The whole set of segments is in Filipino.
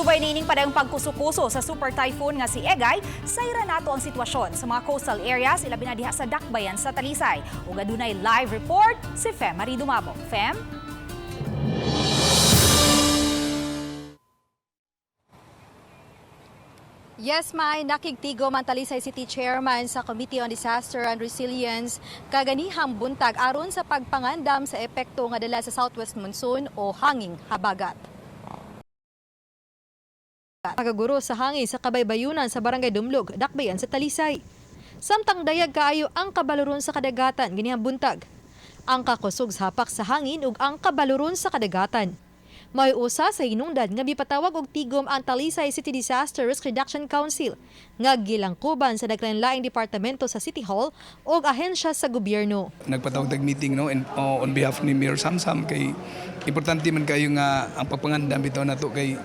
Subay nining padang pagkusukuso sa super typhoon nga si Egay, sayra nato ang sitwasyon sa mga coastal areas ilabi na diha sa dakbayan sa Talisay. Ug adunay live report si Fem Marie Dumabo. Fem? Yes, May, nakigtigo man Talisay City Chairman sa Committee on Disaster and Resilience kaganihang buntag aron sa pagpangandam sa epekto nga dala sa southwest monsoon o hanging habagat. Pagaguro sa hangin sa kabaybayunan sa Barangay Dumlog, dakbayan sa Talisay. Samtang dayag kaayo ang kabaluron sa kadagatan ganihang buntag. Ang kakusog sa hapak sa hangin ug ang kabaluron sa kadagatan. May usa sa hinungdan nga mipatawag og tigom ang Talisay City Disaster Risk Reduction Council nga gilangkuban sa naglain-laing departamento sa City Hall ug ahensya sa gobyerno. Nagpatawag tag meeting on behalf ni Mayor Samsam kay importante man kayo nga ang pagpangandam bitaw nato kay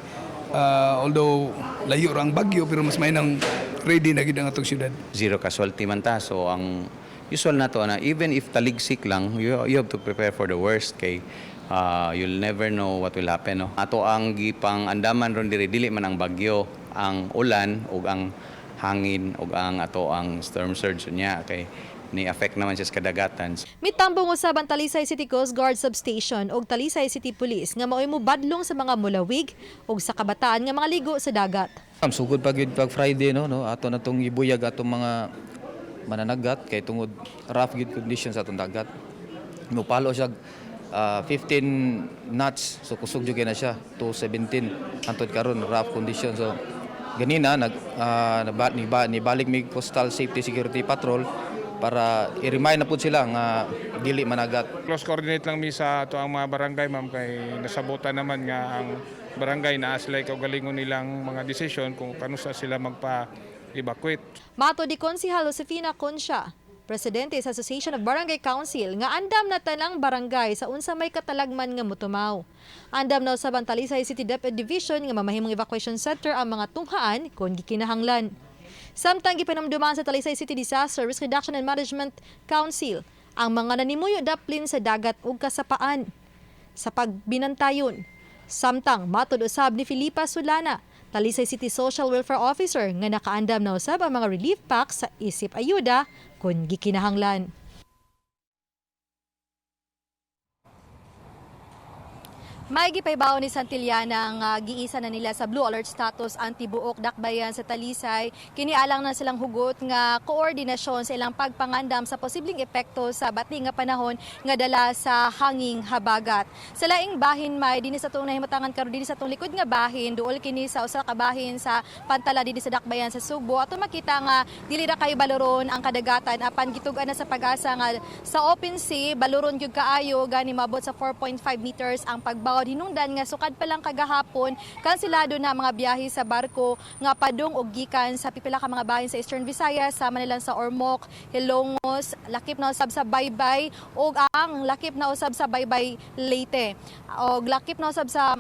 although layo ra ang bagyo pero mas may nang ready na gid ang atong syudad. Zero casualty man ta, so ang usual nato na even if taligsik lang you have to prepare for the worst kay you'll never know what will happen, no? Ato ang gipang andaman ron dili man ang bagyo, ang ulan ug ang hangin ug ang ato ang storm surge niya kay ni affect naman siya sa kadagatan. Mitambong usab ang Talisay City Coast Guard Substation ug Talisay City Police nga mao'y mobadlong sa mga mulawig ug sa kabataan nga mga ligo sa dagat. Sugod pag Friday no ato na tong ibuyag atong mga mananagat kay tungod rough gid conditions atong dagat. Mupalo siya 15 knots, so kusog jud na siya to 17 antod karon rough conditions. So ganina nibalik mi Coastal Safety Security Patrol para i-remind na po sila nga dili managat. Close coordinate lang mi sa ato ang mga barangay, ma'am, kay nasabutan naman nga ang barangay na aslay kaugalingon nilang mga desisyon kung kanusa sila magpa-evacuate. Mato di Konsehal Josefina Concha, Presidente sa Association of Barangay Council, nga andam na tanang barangay sa unsa may katalagman nga motumaw. Andam na usab ang Talisay City DepEd Division nga mamahimong evacuation center ang mga tunghaan kung gikinahanglan. Samtang gipanamduman sa Talisay City Disaster Risk Reduction and Management Council ang mga nanimuyo daplin sa dagat ug kasapaan sa pagbinantayon. Samtang matud usab ni Filipa Sulana, Talisay City Social Welfare Officer, nga nakaandam na usab ang mga relief packs sa isip ayuda kung gikinahanglan. May gipaybaw ni Santillana nga giisa na nila sa Blue Alert status anti-buok dakbayan sa Talisay. Kinialang na silang hugot nga koordinasyon sa ilang pagpangandam sa posibleng epekto sa bati nga panahon nga dala sa hanging habagat. Sa laing bahin may dinhi sa tong nahimutangan karon dinhi sa tong likod nga bahin duol kini sa usa ka bahin sa Pantala dinhi sa dakbayan sa Subo. Ato makita nga dili ra kay baloron ang kadagatan apan gitug-an na sa pag-asa nga sa open sea baloron gyud kaayo gani mabot sa 4.5 meters ang pagbaw. Hinungdan nga sukad pa lang kagahapon kansilado na mga biyahe sa barko nga padung og gikan sa pipila ka mga bahin sa Eastern Visayas sama nilang sa Ormoc, Hilongos, lakip na usab sa Baybay ug ang lakip na usab sa Baybay Leyte og lakip na usab sa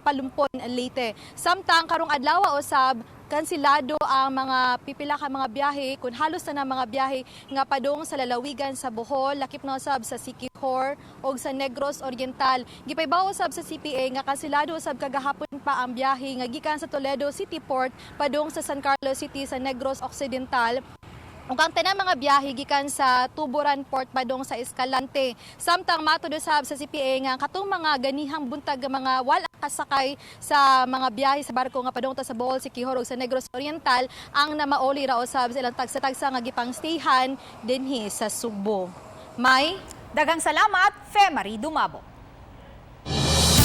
Palumpon Leyte. Samtang karong adlaw usab kansilado ang mga pipila ka mga biyahe kun halos na mga biyahe nga padung sa lalawigan sa Bohol, lakip na usab sa Siquijor ug sa Negros Oriental. Gipaybaw usab sa CPA nga kansilado usab kagahapon pa ang biyahe nga gikan sa Toledo City Port padung sa San Carlos City sa Negros Occidental. Ug ang tanang mga biyahe gikan sa Tuburan Port padung sa Escalante. Samtang matud usab sa CPA nga katong mga ganihang buntag nga mga wala kasakay sa mga biyahe sa barko nga padung sa Bohol, Siquijor ug sa Negros Oriental ang namaoli ra usab sa ilang tagsa-tagsa nga gipang stayhan dinhi sa Subo. May Daghang salamat, Fem Marie Dumabo.